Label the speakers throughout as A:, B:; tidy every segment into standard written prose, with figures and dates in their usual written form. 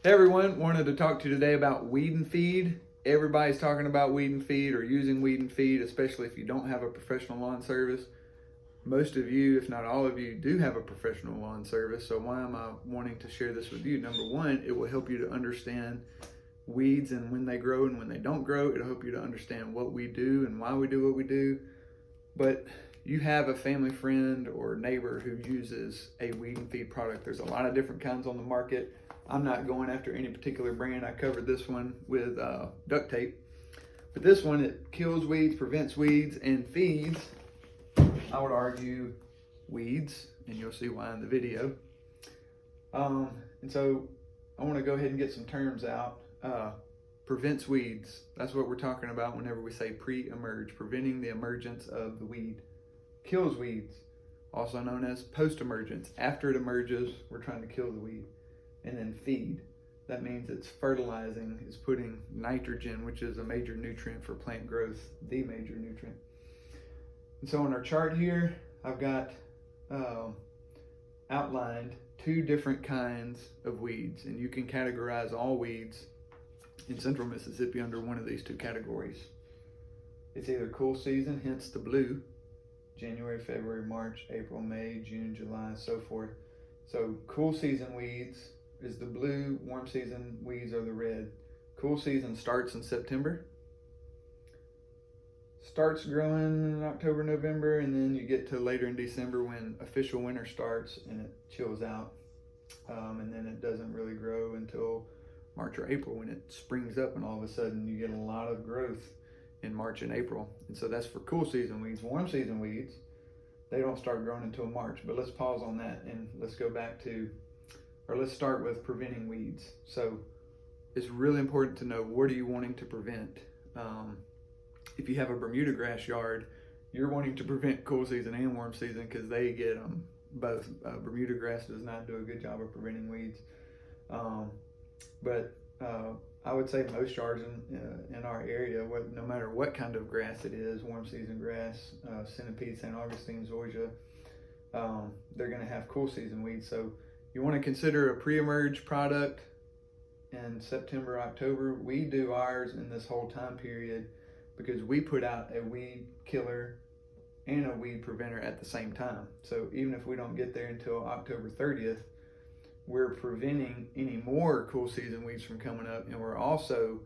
A: Hey everyone, wanted to talk to you today about weed and feed. Everybody's talking about weed and feed or using weed and feed, especially if you don't have a professional lawn service. Most of you, if not all of you, do have a professional lawn service. So why am I wanting to share this with you? Number one, it will help you to understand weeds and when they grow and when they don't grow. It'll help you to understand what we do and why we do what we do. But you have a family friend or neighbor who uses a weed and feed product. There's a lot of different kinds on the market. I'm not going after any particular brand. I covered this one with duct tape. But this one, it kills weeds, prevents weeds, and feeds, I would argue, weeds, and you'll see why in the video. And so I want to go ahead and get some terms out. Prevents weeds. That's what we're talking about whenever we say pre-emerge, preventing the emergence of the weed. Kills weeds, also known as post-emergence. After it emerges, we're trying to kill the weed. And then feed. That means it's fertilizing, it's putting nitrogen, which is a major nutrient for plant growth, the major nutrient. And so on our chart here, I've got outlined two different kinds of weeds, and you can categorize all weeds in central Mississippi under one of these two categories. It's either cool season, hence the blue, January, February, March, April, May, June, July, so forth. So cool season weeds is the blue, warm season weeds are the red. Cool season starts in September. Starts growing in October, November, and then you get to later in December when official winter starts and it chills out. And then it doesn't really grow until March or April when it springs up, and all of a sudden you get a lot of growth in March and April. And so that's for cool season weeds. Warm season weeds, they don't start growing until March. But let's pause on that and let's go back to, or let's start with preventing weeds. So it's really important to know, what are you wanting to prevent? If you have a Bermuda grass yard, you're wanting to prevent cool season and warm season because they get them both. Bermuda grass does not do a good job of preventing weeds. But I would say most yards in our area, no matter what kind of grass it is, warm season grass, centipede, St. Augustine, zoysia, they're going to have cool season weeds. So you want to consider a pre-emerge product in September, October. We do ours in this whole time period because we put out a weed killer and a weed preventer at the same time. So even if we don't get there until October 30th, we're preventing any more cool season weeds from coming up, and we're also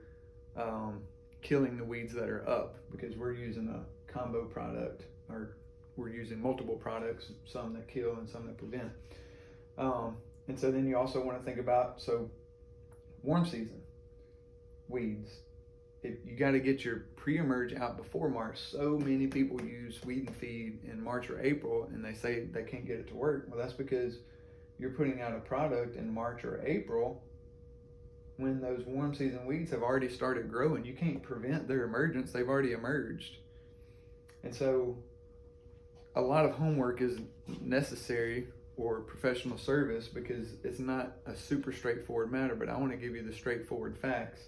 A: killing the weeds that are up because we're using a combo product, or we're using multiple products, some that kill and some that prevent. And so then you also want to think about, so warm season weeds, you got to get your pre-emerge out before March. So many people use weed and feed in March or April and they say they can't get it to work. Well, that's because you're putting out a product in March or April when those warm season weeds have already started growing. You can't prevent their emergence, they've already emerged. And so a lot of homework is necessary or professional service because it's not a super straightforward matter. But I want to give you the straightforward facts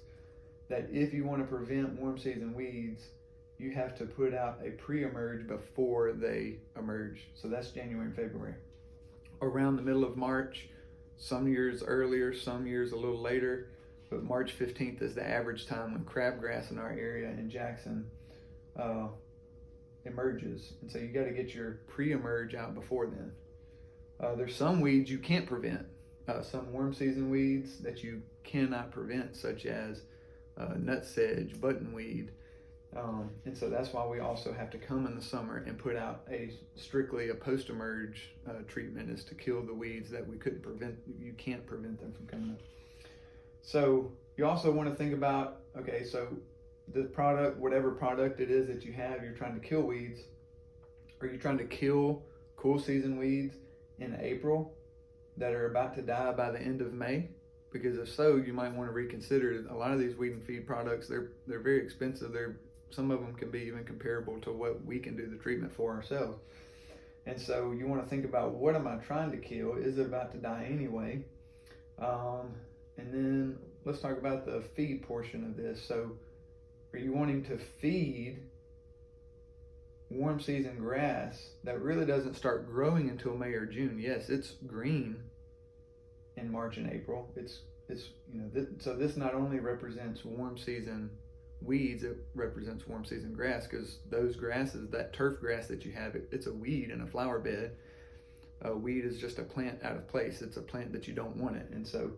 A: that if you want to prevent warm season weeds, you have to put out a pre-emerge before they emerge. So that's January and February. Around the middle of March, some years earlier, some years a little later, but March 15th is the average time when crabgrass in our area in Jackson emerges. And so you got to get your pre-emerge out before then. There's some weeds you can't prevent. Some warm season weeds that you cannot prevent, such as nutsedge, buttonweed. And so that's why we also have to come in the summer and put out strictly a post-emerge treatment, is to kill the weeds that we couldn't prevent. You can't prevent them from coming up. So you also want to think about, okay, so the product, whatever product it is that you have, you're trying to kill weeds. Are you trying to kill cool season weeds in April that are about to die by the end of May? Because if so, you might want to reconsider. A lot of these weed and feed products, they're very expensive. Some of them can be even comparable to what we can do the treatment for ourselves. And so you want to think about, what am I trying to kill? Is it about to die anyway? And then let's talk about the feed portion of this. So are you wanting to feed warm season grass that really doesn't start growing until May or June? Yes, it's green in March and April. It's it's, so this not only represents warm season weeds, it represents warm season grass, because those grasses, that turf grass that you have, it's a weed in a flower bed. A weed is just a plant out of place. It's a plant that you don't want it. And so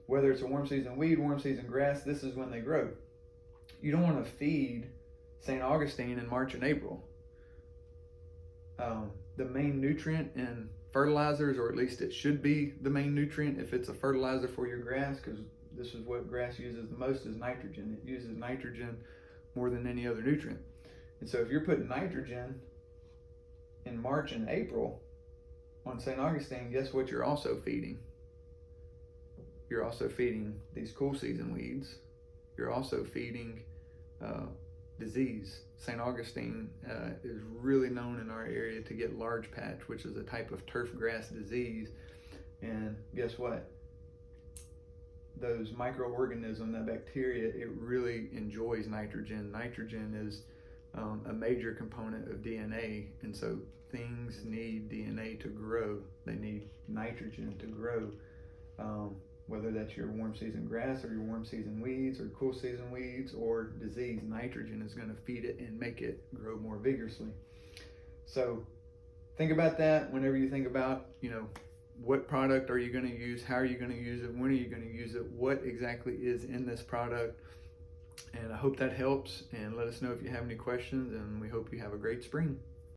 A: whether it's a warm season weed, warm season grass, this is when they grow. You don't want to feed St. Augustine in March and April. The main nutrient in fertilizers, or at least it should be the main nutrient if it's a fertilizer for your grass, because this is what grass uses the most, is nitrogen. It uses nitrogen more than any other nutrient. And so if you're putting nitrogen in March and April on St. Augustine, guess what you're also feeding? You're also feeding these cool season weeds. You're also feeding disease. St. Augustine is really known in our area to get large patch, which is a type of turf grass disease. And guess what? Those microorganisms, that bacteria, it really enjoys nitrogen. Nitrogen is a major component of DNA, and so things need DNA to grow. They need nitrogen to grow. Whether that's your warm season grass or your warm season weeds or cool season weeds or disease, nitrogen is going to feed it and make it grow more vigorously. So think about that whenever you think about, what product are you going to use, how are you going to use it, when are you going to use it, what exactly is in this product. And I hope that helps, and let us know if you have any questions, and we hope you have a great spring.